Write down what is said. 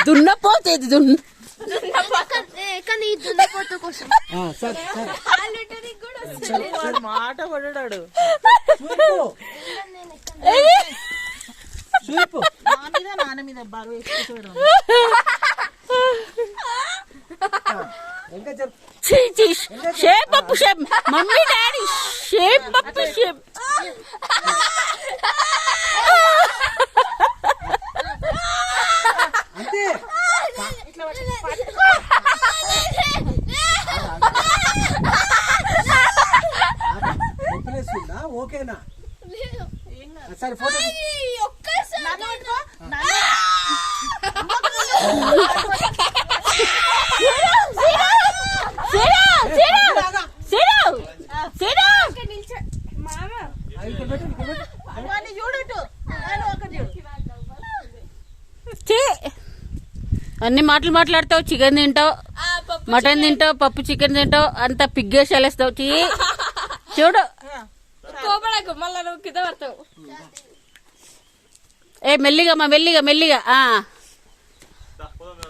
దున్నపోతే ఇది కానీ దున్నపోతు కోసం మాట పడ్డాడు. నాన్న మీద బరువు ఎక్కువ. Shape up shape mummy daddy shape up shape. ఓకేనా సరే ఫోటో అన్ని మాటలు మాట్లాడతావు. చికెన్ తింటావు, మటన్ తింటావు, పప్పు చికెన్ తింటావు, అంత పిగ్గేసేస్తావు. చూడు మళ్ళా నువ్వు కింద పడతావు. మెల్లిగా మెల్లిగా మెల్లిగా.